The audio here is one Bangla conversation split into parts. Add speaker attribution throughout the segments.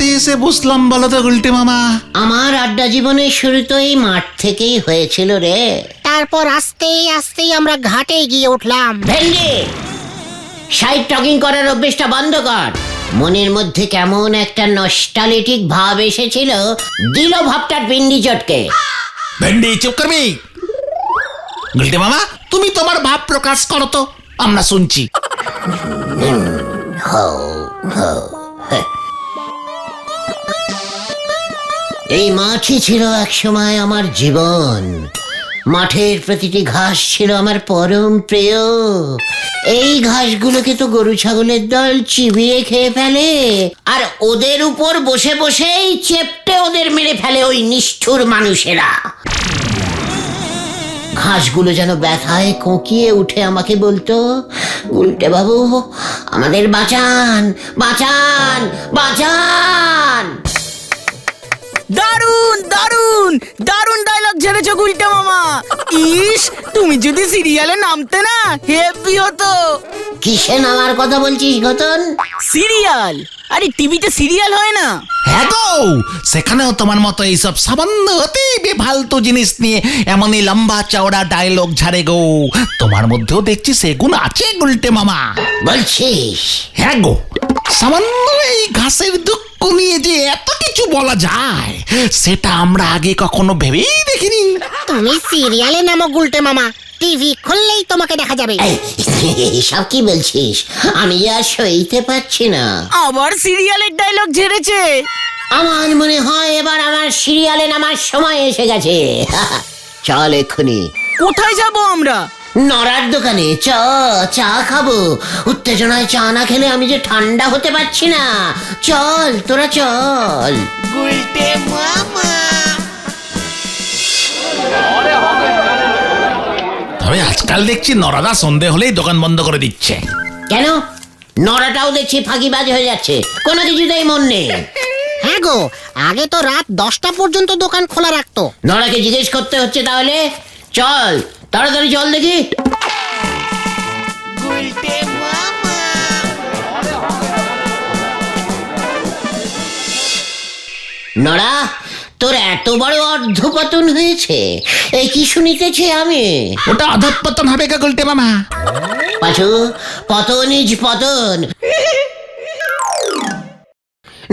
Speaker 1: করতে এসে বুঝলাম বলো তো গুলটে মামা?
Speaker 2: আমার আড্ডা জীবনের শুরু তো এই মাঠ থেকেই হয়েছিল রে।
Speaker 3: তারপর আস্তে আস্তে আমরা ঘাটে গিয়ে উঠলাম।
Speaker 2: ভেন্ডি, সাইড টকিং করার অভ্যেসটা বন্ধ কর। মনের মধ্যে কেমন একটা নস্টালজিক ভাব এসেছিল, দিল ভাবটার পিন্ডি চটকে।
Speaker 1: ভেন্ডি চুপ করবি? গুলটে মামা তুমি তোমার ভাব প্রকাশ করো তো, আমরা শুনছি।
Speaker 2: এই মাঠই ছিল একসময় আমার জীবন। মাঠের প্রতিটি ঘাস ছিল আমার পরম প্রিয়। এই ঘাসগুলোকে তো গরু ছাগলের দল চিবিয়ে খেয়ে ফেলে, আর ওদের উপর বসে বসেই চেপটে ওদের মেরে ফেলে ওই নিষ্ঠুর মানুষেরা। ঘাসগুলো যেন ব্যথায় কোঁকিয়ে উঠে আমাকে বলতো, উল্টে বাবু আমাদের বাঁচান, বাঁচান, বাঁচান।
Speaker 4: দারুণ দারুণ দারুণ ডায়লগ ঝেড়েছো গুলটে মামা। ইস, তুমি যদি সিরিয়ালে নামতে না, হেভি হতো।
Speaker 2: কিসে নামার কথা বলছিস ঘতন?
Speaker 4: সিরিয়াল? আরে টিভিতে সিরিয়াল হয় না?
Speaker 1: হ্যাঁ গো, সেখানেও তোমার মতো এইসব সামান্য অতি বেফালতু জিনিস নিয়ে এমনই লম্বা চওড়া ডায়লগ ঝাড়ে গো। তোমার মধ্যেও দেখছি সেগুন আছে গুলটে মামা।
Speaker 2: বলছিস?
Speaker 1: হ্যাঁ গো, সামান্য এই ঘাসের দুঃখ নিয়ে যে এত কিছু বলা যায়, সেটা আমরা আগে কখনো ভেবেই দেখিনি।
Speaker 3: তুমি সিরিয়ালে নামো গুলটে মামা, টিভি খুললেই তোমাকে দেখা যাবে।
Speaker 2: এসব কি বলছিস? আমি আর সইতে পারছি না।
Speaker 4: আবার সিরিয়ালের ডায়লগ ঝেড়েছে।
Speaker 2: আমার মনে হয় এবার আমার সিরিয়ালে নামার সময় এসে গেছে। চল এক্ষুনি।
Speaker 4: কোথায় যাব আমরা?
Speaker 2: নড়ার দোকানে চা খাবো। উত্তেজনায় চা না খেলে আমি যে ঠান্ডা হতে পারছি না। চল তোরা চল।
Speaker 1: তবে আজকাল দেখছি নরাদা সন্ধে হলেই দোকান বন্ধ করে দিচ্ছে।
Speaker 2: কেন? নড়াটাও দেখছি ফাঁকিবাজ হয়ে যাচ্ছে, কোনো কিছুতেই মন নেই।
Speaker 3: হ্যাঁ গো, আগে তো রাত 10টা পর্যন্ত দোকান খোলা রাখতো।
Speaker 2: নড়াকে জিজ্ঞেস করতে হচ্ছে তাহলে? চল তাড়াতাড়ি চল দেখি। নড়া, তোর এত বড় অর্ধপতন হয়েছে, এই কি শুনিতেছি আমি?
Speaker 1: ওটা অধঃপতন হবে গো গুলটে মামা।
Speaker 2: পাঁচু, পতন ইজ পতন।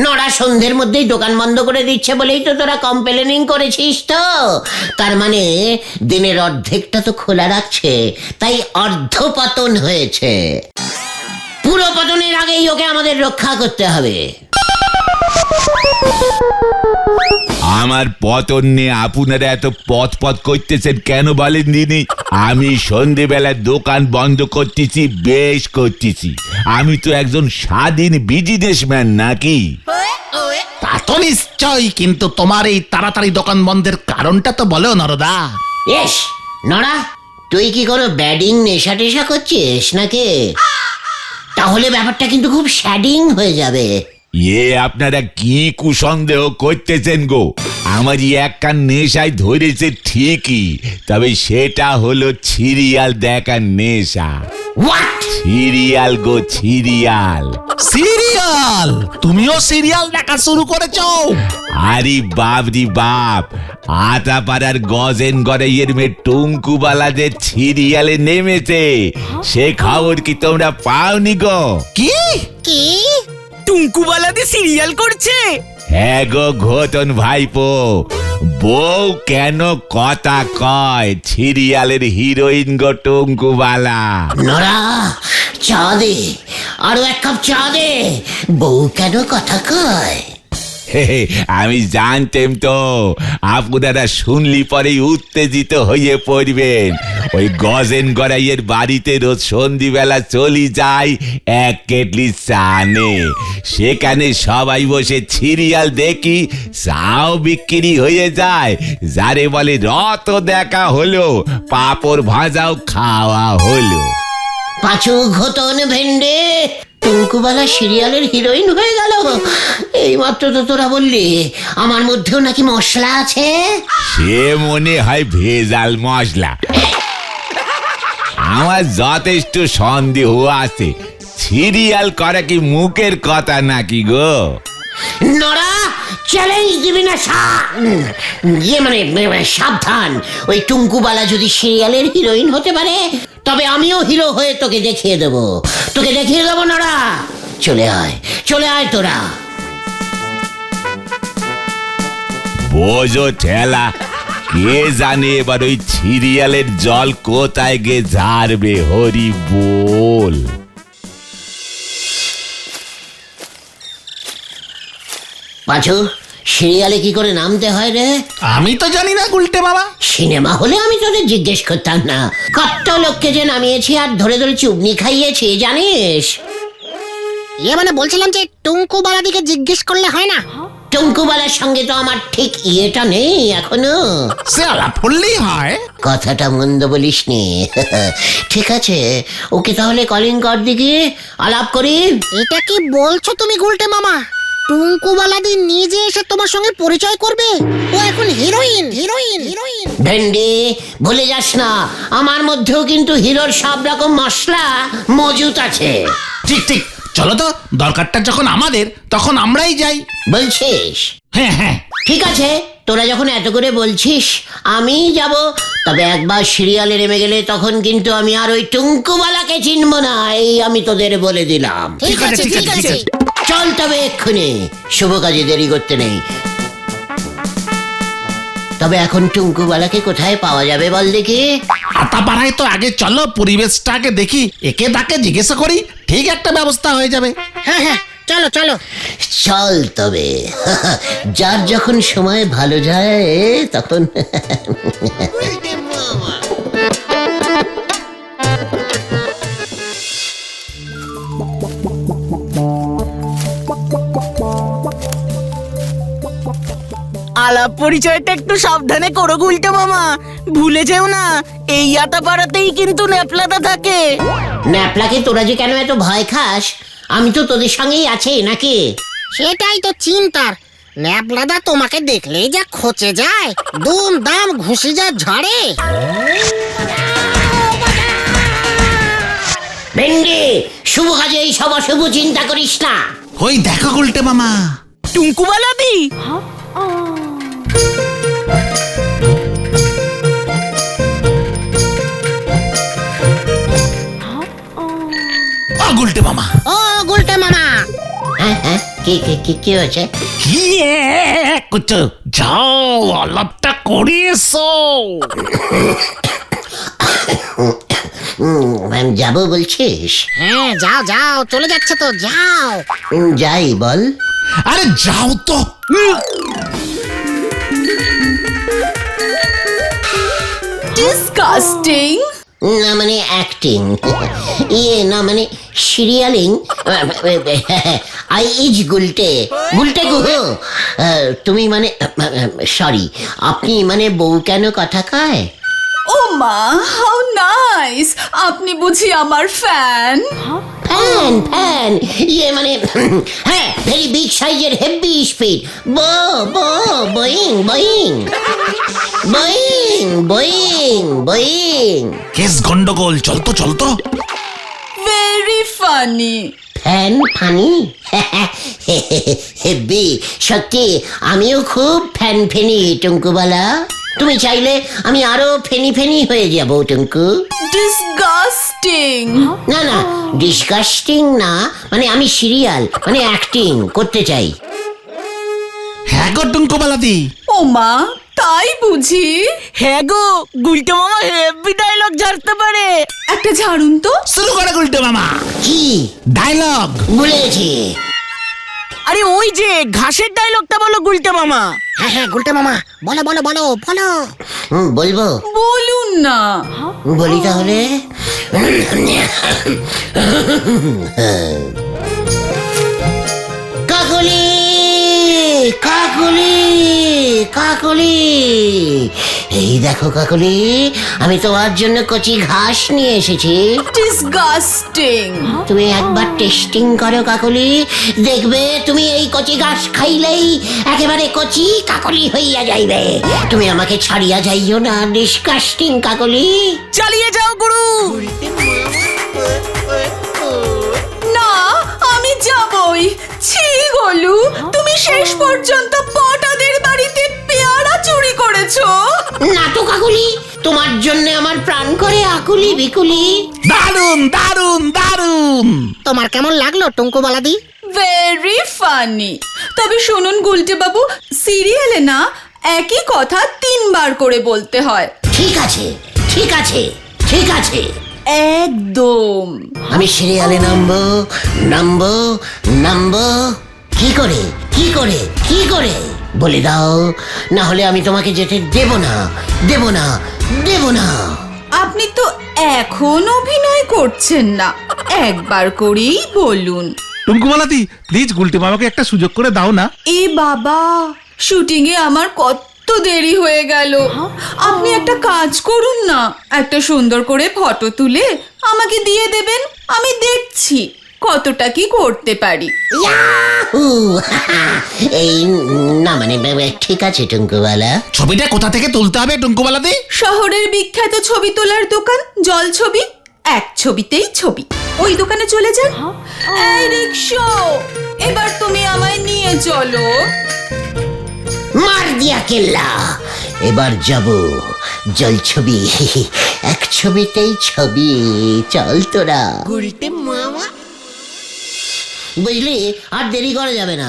Speaker 2: নড়া সন্ধ্যের মধ্যেই দোকান বন্ধ করে দিচ্ছে বলেই তো তোরা কমপ্লেনিং করেছিস তো। তার মানে দিনের অর্ধেকটা তো খোলা রাখছে, তাই অর্ধপতন হয়েছে। পুরো পতনের আগেই ওকে আমাদের রক্ষা করতে হবে।
Speaker 5: আমার পতন নিয়ে আপনারা এত পথ করতেছেন কেন বলেন দিনি? আমি সন্ধেবেলা দোকান বন্ধ করতেছি, বেশ করতেছি। আমি তো একজন স্বাধীন বিজনেসম্যান নাকি?
Speaker 1: তা তো নিশ্চয়, কিন্তু তোমার এই তাড়াতাড়ি দোকান বন্ধের কারণটা তো বলো নরদা।
Speaker 2: এস নড়া, তুই কি কোনো ব্যাডিং নেশা টেশা করছিস নাকি? তাহলে ব্যাপারটা কিন্তু খুব শ্যাডিং হয়ে যাবে।
Speaker 5: আপনারা কি কুসন্দেহ করতেছেন গো? আমারই এক কান নেশায় ধরেছে ঠিকই, তবে সেটা হলো সিরিয়াল দেখার নেশা।
Speaker 2: What?
Speaker 5: Serial go, serial.
Speaker 1: Serial? তুমিও সিরিয়াল দেখা শুরু করেছো?
Speaker 5: আরে বাপ রে বাপ, আতাপাড়ার গজেন গড়াইয়ের মেয়ে টুঙ্কুবালা যে সিরিয়ালে নেমেছে, সে খবর কি তোমরা পাওনি গো?
Speaker 1: কি?
Speaker 3: কি?
Speaker 4: টুঙ্কুবালাদি সিরিয়াল করছে?
Speaker 5: হ্যাঁ গো ঘটন ভাইপো, বউ কেন কথা কয়, সিরিয়ালের হিরোইন গো টুঙ্কুবালা।
Speaker 2: নড়া, চা দে, আরো এক কাপ চা দে। বউ কেন কথা কয়?
Speaker 5: আমি জানতাম তো আপনারা শুনলি পরেই উত্তেজিত হয়ে পড়বেন। ওই গজেন গড়াইয়ের বাড়িতে রোজ সন্ধিবেলা চলি যায় এক কেটলি চা নে। সেখানে সবাই বসে সিরিয়াল দেখি, চাও বিক্রি হয়ে যায়। যারে বলে রত দেখা হলো, পাপড় ভাজাও খাওয়া হলো।
Speaker 2: পাঁচু, ঘতন, ভেন্ডে, টুঙ্কুবালা সিরিয়ালের হিরোইন হয়ে গেল। এই মাত্র তো তোরা বললি আমার মধ্যেও নাকি মশলা আছে।
Speaker 5: সে মনে হয় ভেজাল মশলা। আমার যথেষ্ট সন্দেহ আছে, সিরিয়াল করা কি মুখের কথা নাকি গো?
Speaker 2: নড়া চ্যালেঞ্জ দিবি না সাবধান। ওই টুঙ্কুবালা যদি সিরিয়ালের হিরোইন হতে পারে তবে আমিও হিরো হয়ে তোকে দেখিয়ে দেবো নড়া। চলে আয় তোরা।
Speaker 5: বোঝো ঠেলা, কে জানে এবার ওই সিরিয়ালের জল কোথায় গে ঝাড়বে, হরি বল।
Speaker 2: পাঁচু, সিরিয়ালে কি করে নামতে হয় রে?
Speaker 1: আমি তো জানি না গুলটে মামা।
Speaker 2: সিনেমা হলে আমি তোদের জিজ্ঞেস করতাম না। কত লোককে যে নামিয়েছি আর ধরে ধরে চুবনি খাইয়েছি জানিস।
Speaker 3: মানে বলছিলাম যে টুঙ্কু বালাদিকে জিজ্ঞেস করলে হয় না?
Speaker 2: টুঙ্কুবালার সঙ্গে তো আমার ঠিক ইয়েটা নেই এখনো।
Speaker 1: সে আলাপ করলেই হয়।
Speaker 2: কথাটা মন্দ বলিসনি। ঠিক আছে, ওকে তাহলে কলিং কর দিকে আলাপ করি।
Speaker 3: এটা কি বলছো তুমি গুলটে মামা? টুঙ্কু বালাদি নিজে এসে তোমার সঙ্গে পরিচয় করবে? ও এখন হিরোইন।
Speaker 2: ভেন্ডি, ভুলে যাস না আমার মধ্যেও কিন্তু হিরোর সব রকম মশলা মজুত আছে।
Speaker 1: ঠিক ঠিক, চলো তো, দরকারটা যখন আমাদের তখন আমরাই যাই।
Speaker 2: বলছিস?
Speaker 1: হ্যাঁ হ্যাঁ,
Speaker 2: ঠিক আছে, তোরা যখন এত করে বলছিস আমি যাব। তবে একবার সিরিয়ালে নেমে গেলে তখন কিন্তু আমি আর ওই টুঙ্কুবালাকে চিনব না, এই আমি তোদের বলে দিলাম।
Speaker 3: ঠিক আছে।
Speaker 2: চল তবে এক্ষুনি, শুভ কাজে দেরি করতে নেই। তবে এখন টুঙ্কুবালাকে কোথায় পাওয়া যাবে বল দেখি?
Speaker 1: আতাপাড়ায় তো আগে চলো, পরিবেশটাকে দেখি, একে তাকে জিজ্ঞাসা করি, ঠিক একটা ব্যবস্থা হয়ে যাবে।
Speaker 3: হ্যাঁ, চলো।
Speaker 2: চল তবে, যার যখন সময় ভালো যায় তখন।
Speaker 4: আলাপ পরিচয়টা একটু সাবধানে করো গুলটে মামা, ভুলে যেও না এই আটাপাড়াতেই কিন্তু ন্যাপলাদা থাকে।
Speaker 2: ন্যাপলাকে তোরা যে কেন এত ভয় খাস? আমি তো তোদের সঙ্গেই আছি নাকি?
Speaker 3: সেটাই তো চিন্তার। ন্যাপলাদা তোমাকে দেখলেই যা খচে যায়, দুম দাম ঘুষি যা ঝাড়ে।
Speaker 2: ভেন্ডি, শুভ কাজে এই সব অশুভ চিন্তা করিস না।
Speaker 1: ওই দেখো গুলটে মামা।
Speaker 4: Tunku Balerdi?
Speaker 1: ও গুলটে মামা।
Speaker 3: ও গুলটে মামা,
Speaker 2: হ্যাঁ, কি হয়েছে?
Speaker 1: কি করছো? যাও, আলাপটা করে এসো।
Speaker 2: যাবো বলছিস?
Speaker 3: হ্যাঁ যাও, চলে যাচ্ছে তো, যাও।
Speaker 2: যাই বল।
Speaker 1: আরে যাও তো।
Speaker 6: ডিসকাস্টিং।
Speaker 2: না মানে অ্যাক্টিং, না মানে সিরিয়ালিং। গুলটে গুহ। তুমি মানে সরি, আপনি মানে বউ কেন কথা কয়?
Speaker 6: ও মা, হাউ নাইস! আপনি বুঝি আমার ফ্যান?
Speaker 2: ফ্যান মানে হ্যাঁ, ভেরি বিগ সাইজের হেভি স্পিড। বোয়িং।
Speaker 1: কেস গন্ডগোল, চল তো।
Speaker 6: Very funny.
Speaker 2: Fan funny? হেব্বি, সত্যি আমিও খুব ফ্যানি টুঙ্কুবালা। তুমি চাইলে আমি আরো ফেনি হয়ে যাব টুঙ্কু।
Speaker 6: ডিসগাস্টিং।
Speaker 2: না ডিসকাস্টিং না, মানে আমি সিরিয়াল মানে অ্যাক্টিং করতে চাই।
Speaker 1: হ্যাঁ গো টুঙ্কু বালাদি।
Speaker 6: ও মা, তাই বুঝি?
Speaker 4: হ্যাঁ গো, গুলটে মামা হেভি ডায়লগ ঝাড়তে পারে।
Speaker 6: একটা ঝাড়ুন তো।
Speaker 1: শুরু করে গুলটে মামা।
Speaker 2: কি
Speaker 1: ডায়লগ?
Speaker 2: বলেছি।
Speaker 4: আরে ওই যে ঘাসের ডায়লগটা বলো গুলটে মামা।
Speaker 3: হ্যাঁ গুলটে মামা, বলো।
Speaker 2: বলবো?
Speaker 6: বলুন না।
Speaker 2: বলি তাহলে। কাকলি, এই দেখো কাকলি, আমি তোমার জন্য কচি ঘাস নিয়ে এসেছি।
Speaker 6: ডিসগাস্টিং।
Speaker 2: তুমি একবার টেস্টিং করো কাকলি, দেখবে তুমি এই কচি ঘাস খাইলেই একেবারে কচি কাকলি হইয়া যাইবে। তুমি আমাকে ছাড়িয়া যাইও না ডিসকাস্টিং কাকলি।
Speaker 4: চালিয়ে যাও গুরু।
Speaker 6: না, আমি যাবই। ছি গোলু, তুমি শেষ পর্যন্ত পটাদের বাড়িতে পেয়ারা চুরি করেছো।
Speaker 2: না তো কাকুলি, তোমার জন্য আমার প্রাণ করে আকুলি বিকুলি।
Speaker 1: দারুন দারুন দারুন।
Speaker 3: তোমার কেমন লাগলো টুঙ্কু বালাদি?
Speaker 6: Very funny. তবে শুনুন গুলটে বাবু, সিরিয়ালে না একই কথা 3 বার করে বলতে হয়।
Speaker 2: ঠিক আছে ঠিক আছে ঠিক আছে,
Speaker 6: একদম।
Speaker 2: আমি সিরিয়ালে নামবো নামবো নামবো। কি করে কি করে কি করে বলে দাও, না হলে আমি তোমাকে যেতে দেব না দেব না দেব না।
Speaker 6: আপনি তো এখন অভিনয় করছেন না, একবার করেই বলুন।
Speaker 7: টুমকুমালাদি প্লিজ গুলটে মামাকে একটা সুযোগ করে দাও না।
Speaker 6: এ বাবা, শুটিং এ আমার কত দেরি হয়ে গেল। আপনি একটা কাজ করুন না, একটা সুন্দর করে ফটো তুলে আমাকে দিয়ে দেবেন, আমি দেখছি কতটা কি করতে পারি।
Speaker 2: ইয়াহু! এই না মানে ঠিক আছে টুঙ্কুবালা।
Speaker 1: ছবিটা কোথা থেকে তুলতে হবে টুঙ্কুবালাদি?
Speaker 6: শহরের বিখ্যাত ছবি তোলার দোকান জল ছবি, এক ছবিতেই ছবি, ওই দোকানে চলে যান। এই রিকশো, এবার তুমি আমায় নিয়ে চলো।
Speaker 2: মার দিয়া কেল্লা, এবার যাব জল ছবি, এক ছবিতেই ছবি। চল তোরা বুঝলি, আর দেরি করা যাবে না।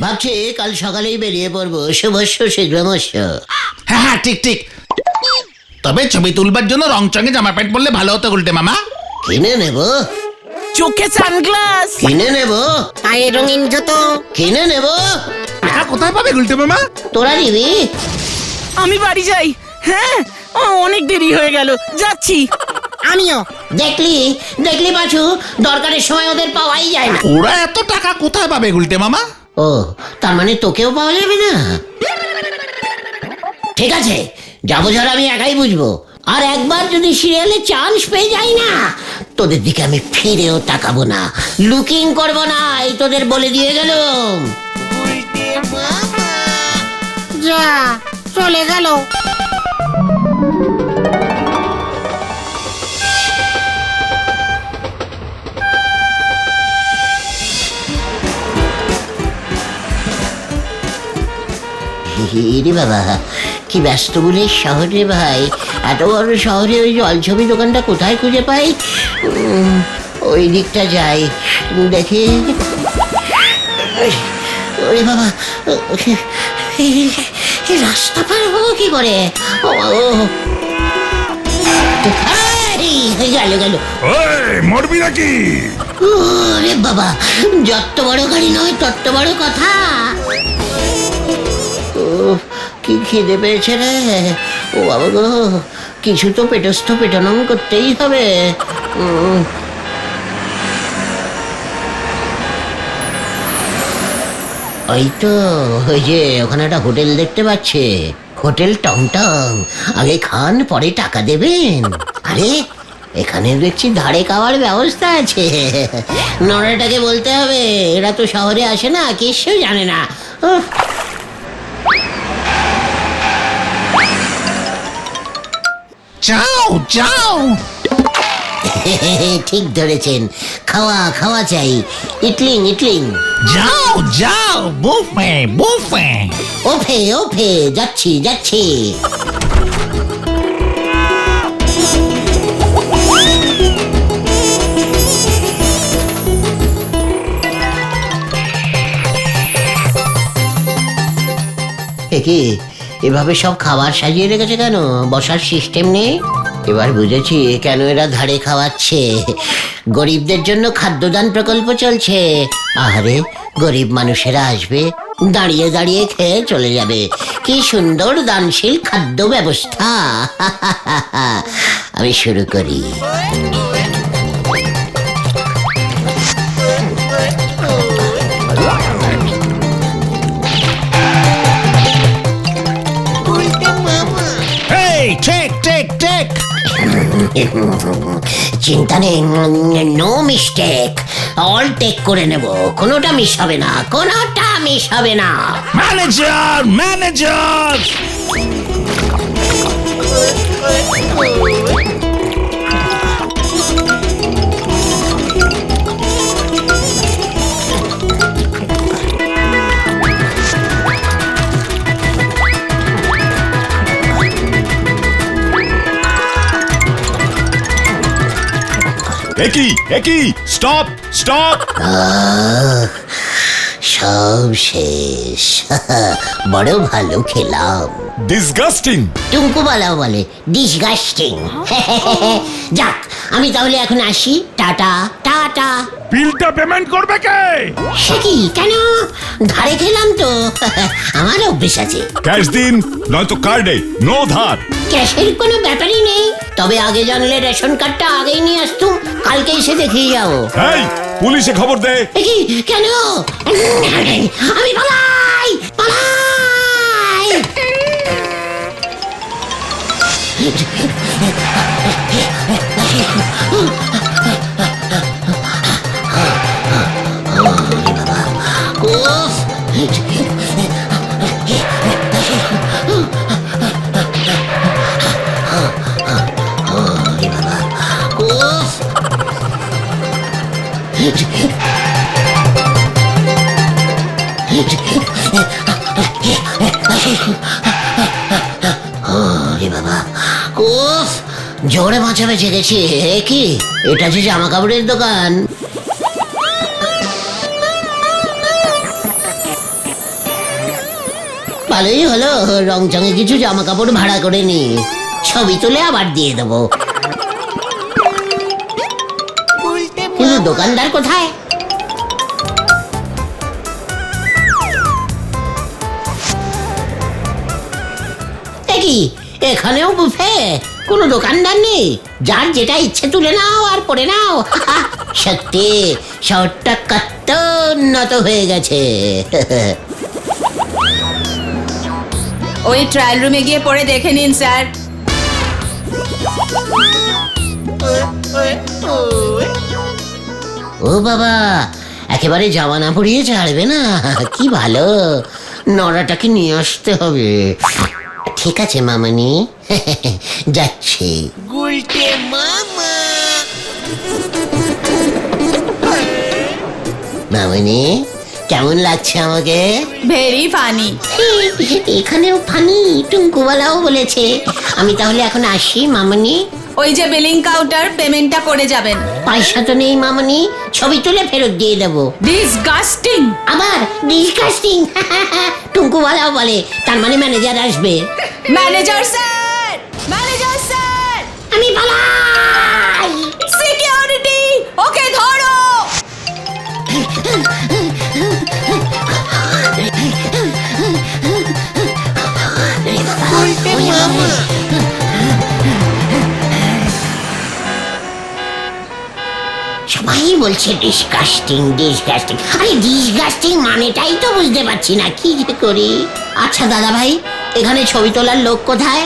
Speaker 2: ভাবছি কাল সকালেই বেরিয়ে পড়বো। শুভস্য শীঘ্রমস্য।
Speaker 1: হ্যাঁ হ্যাঁ ঠিক ঠিক। তবে ছবি তুলবার জন্য রং চঙে জামা প্যান্ট পরলে ভালো হতো গুলটে মামা।
Speaker 2: কিনে নেব
Speaker 4: চোখে সানগ্লাস।
Speaker 2: কিনে নেব
Speaker 3: পায়ে রঙিন জুতো।
Speaker 2: কিনে নেব।
Speaker 7: টাকা কোথায় পাবে গুলটে মামা?
Speaker 2: তোরা নিবি?
Speaker 4: আমি বাড়ি যাই। হ্যাঁ, অনেক দেরি হয়ে গেল, যাচ্ছি।
Speaker 3: আমিও।
Speaker 2: দেখলি দেখলি পাছু, দরকারের সময় ওদের পাওয়াই যায় না।
Speaker 1: ওরা এত টাকা কোথায় পাবে গুলটে মামা?
Speaker 2: ও, তার মানে তোকেও পাওয়া যাবে না? ঠিক আছে, যাবো যারা আমি একাই বুঝবো। আর একবার যদি সিরিয়ালে চান্স পেয়ে যাই না, তোদের দিকে আমি ফিরেও তাকাবো না, লুকিং করবো না, এই তোদের বলে দিয়ে গেলাম।
Speaker 3: যা চলে গেল।
Speaker 2: রে বাবা, কি ব্যস্ত বলে শহরে ভাই। এত বড় শহরে ওই জলছবি দোকানটা কোথায় খুঁজে পাই? ওই দিকটা যাই দেখি। ওরে বাবা, এই রাস্তা পার হবো কি করে? গেল গেল।
Speaker 7: মরবি নাকি?
Speaker 2: ওরে বাবা, যত বড় গাড়ি নয় তত বড় কথা। কি খিদে পেয়েছে রে। ও বাবা গো, কিছু তো পেটস্থ পেটানো করতেই হবে। ওই তো, ওই যে ওখানে একটা হোটেল দেখতে পাচ্ছে, হোটেল টংটং। আগে খান, পরে টাকা দেবেন। আরে এখানে দেখছি ধারে খাওয়ার ব্যবস্থা আছে। নড়াটাকে বলতে হবে, এরা তো শহরে আসে না, কিছু জানে না।
Speaker 1: যাও যাও।
Speaker 2: ঠিক ধরেছেন, খাওয়া খাওয়া চাই, ইটলিং ইটলিং।
Speaker 1: যাও যাও, বুফে বুফে।
Speaker 2: ওফে ওফে, যাচ্ছি যাচ্ছি। কি এভাবে সব খাবার সাজিয়ে রেখেছে কেন? বসার সিস্টেম নেই? এবার বুঝেছি কেন এরা ধারে খাওয়াচ্ছে। গরিবদের জন্য খাদ্যদান প্রকল্প চলছে। আহারে, গরিব মানুষেরা আসবে, দাঁড়িয়ে দাঁড়িয়ে খেয়ে চলে যাবে। কি সুন্দর দানশীল খাদ্য ব্যবস্থা। আমি শুরু করি।
Speaker 1: Take take take.
Speaker 2: চিন্তা নেই, নো মিস্টেক, অল টেক করে নেব, কোনোটা মিস হবে না, কোনোটা মিস হবে না।
Speaker 1: Manager manager.
Speaker 5: একই স্টপ স্টপ।
Speaker 2: সব শেষ। বড় ভালো খেলাম।
Speaker 5: ডিসগাস্টিং।
Speaker 2: টুঙ্কুবালাও বলে ডিসগাস্টিং। যাক, আমি তাহলে এখন আসি। Tata tata.
Speaker 7: বিলটা পেমেন্ট করবে কে?
Speaker 2: সে কি, কেন? ধারে খেলাম তো। আমার অভ্যেস আছে।
Speaker 5: ক্যাশ দিন নয়তো কার্ডে, নো ধার।
Speaker 2: ক্যাশের কোনো ব্যাপারই নেই, তবে আগে জানলে রেশন কার্ডটা আগেই নিয়ে আসতুম, কালকে এসে দেখিয়ে যাও।
Speaker 5: এই পুলিশে খবর দে।
Speaker 2: এ কি, কেন? আমি পালাই পালাই। উফ। উফ। ওরে বাবা, উফ, জোরে মাথা বেঁচে গেছি। এ কি, এটা যে জামা কাপড়ের দোকান। ভালোই হলো, রং চঙে কিছু জামা কাপড় ভাড়া করে নি, ছবি তুলে আবার দিয়ে দেবো। কিন্তু দোকানদার কোথায়? কি, এখানেও বুফে? কোনো দোকানদার নেই? যার যেটা ইচ্ছে তুলে নাও আর পরে নাও। সত্যি শহরটা কত উন্নত হয়ে গেছে।
Speaker 6: ওই ট্রায়াল রুমে গিয়ে পরে দেখে নিন স্যার।
Speaker 2: ও বাবা, একেবারে জামা না পরিয়ে ছাড়বে না? কি ভালো, নড়াটাকে নিয়ে আসতে হবে। ঠিক আছে মামনি, যাচ্ছি। মামনি, কেমন লাগছে আমাকে?
Speaker 6: Very funny.
Speaker 2: এখানেও ফানি, টুঙ্কুওয়ালাও বলেছে। আমি তাহলে এখন আসি মামনি।
Speaker 6: ওই যে বিলিং কাউন্টার, পেমেন্টটা করে যাবেন।
Speaker 2: পয়সা তো নেই মামনি, ছবি তুলে ফেরত দিয়ে দেবো।
Speaker 6: ডিসগাস্টিং।
Speaker 2: আবার ডিসকাস্টিং। টুঙ্কুওয়ালাও বলে, তার মানে ম্যানেজার আসবে।
Speaker 6: ম্যানেজার স্যার, ম্যানেজার স্যার,
Speaker 2: আমি পালাই।
Speaker 6: সিকিউরিটি, ওকে ধরো।
Speaker 2: সবাই বলছে ডিসকাস্টিং ডিসকাস্টিং। আরে ডিসকাস্টিং মানেটাই তো বুঝতে পারছি না, কি যে করি। আচ্ছা দাদা ভাই, এখানে ছবি তোলার লোক কোথায়?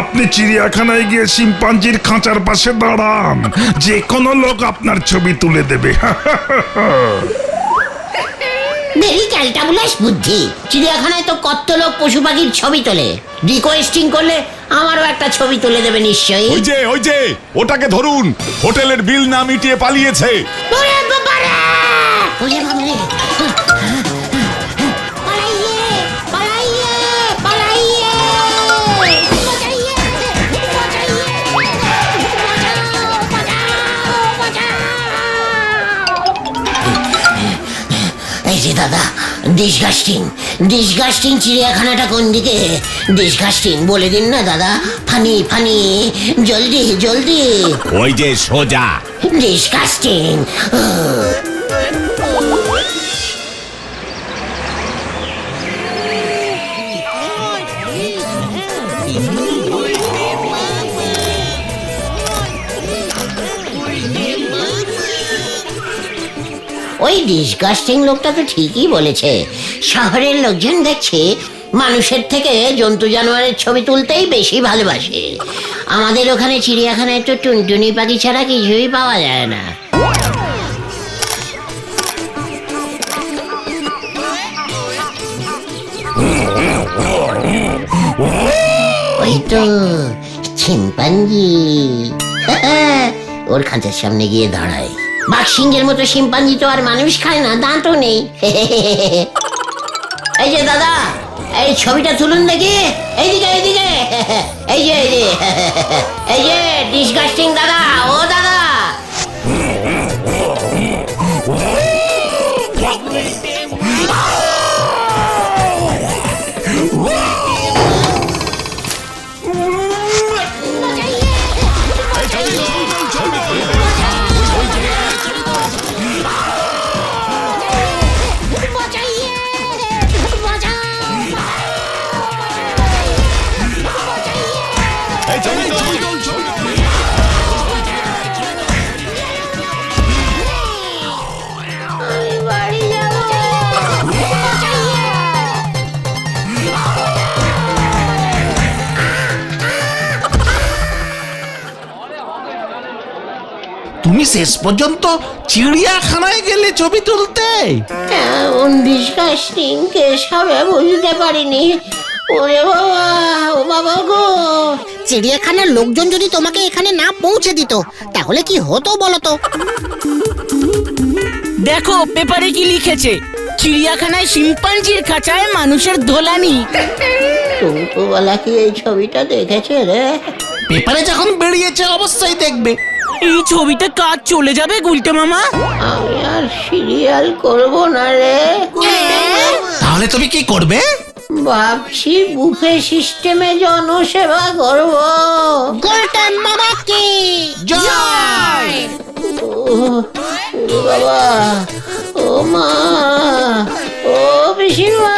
Speaker 7: আপনি চিড়িয়াখানায় গিয়ে শিম্পাঞ্জির খাঁচার পাশে দাঁড়ান, যে কোনো লোক আপনার ছবি তুলে দেবে।
Speaker 2: ভেরি ক্যালটাবুলাস বুদ্ধি। চিড়িয়াখানায় তো কত লোক পশু পাখির ছবি তোলে, রিকোয়েস্টিং করলে আমারও একটা ছবি তুলে দেবে নিশ্চয়ই।
Speaker 5: ওই যে ওটাকে ধরুন, হোটেলের বিল না মিটিয়ে পালিয়েছে।
Speaker 2: ওরে বাবারে! ওরে বাবারে! পালাইয়ে! পালাইয়ে! পালাইয়ে! বাঁচাইয়ে! বাঁচাইয়ে! বাঁচাও! বাঁচাও! এই যে দাদা, ডিসগাস্টিং ডিসগাস্টিং চিড়িয়াখানাটা কোন দিকে? ডিসগাস্টিং বলে দিন না দাদা। ফানি ফানি, জলদি জলদি।
Speaker 5: ওই যে সোজা।
Speaker 2: ডিসগাস্টিং। ওই ডিসগাস্টিং লোকটা তো ঠিকই বলেছে। শহরের লোকজন দেখছে মানুষের থেকে জন্তু জানোয়ারের ছবি তুলতেই বেশি ভালোবাসে। আমাদের ওখানে চিড়িয়াখানায় তো টুনটুনি পাখি ছাড়া কিছুই পাওয়া যায় না। ওই তো শিম্পাঞ্জি। ওর খাঁচার সামনে গিয়ে দাঁড়ায়। বাঘসিংহের মতো শিম্পাঞ্জি তো আর মানুষ খায় না, দাঁতও নেই। এই যে দাদা, এই ছবিটা তুলুন দেখি। এইদিকে এইদিকে, এই যে ডিসগাস্টিং দাদা, ও দাদা।
Speaker 1: তুমি শেষ পর্যন্ত চিড়িয়াখানায় গেলে ছবি তুলতে?
Speaker 2: এমন ডিসকাস্টিং কেস হবে বুঝতে পারিনি। ওরে বাবা, ও বাবা গো।
Speaker 3: চিড়িয়াখানার লোকজন যদি তোমাকে এখানে না পৌঁছে দিত তাহলে কি হতো বলো তো?
Speaker 4: দেখো পেপারে কি লিখেছে, চিড়িয়াখানায় শিম্পাঞ্জির খাঁচায় মানুষের দোলানি।
Speaker 2: টুঙ্কুবালা কি এই ছবিটা দেখেছে রে?
Speaker 1: পেপারে যখন বেরিয়েছে অবশ্যই দেখবে।
Speaker 4: এই ছবিতে কাজ চলে যাবে গুলটে মামা।
Speaker 2: আমি আর সিরিয়াল করব না রে।
Speaker 1: তাহলে তুমি কি করবে?
Speaker 2: ভাবছি বুফে সিস্টেমে জনসেবা করব।
Speaker 3: গুলটে মামা কি
Speaker 1: জয়!
Speaker 2: বাবা, ও মা, ও পিসিমা।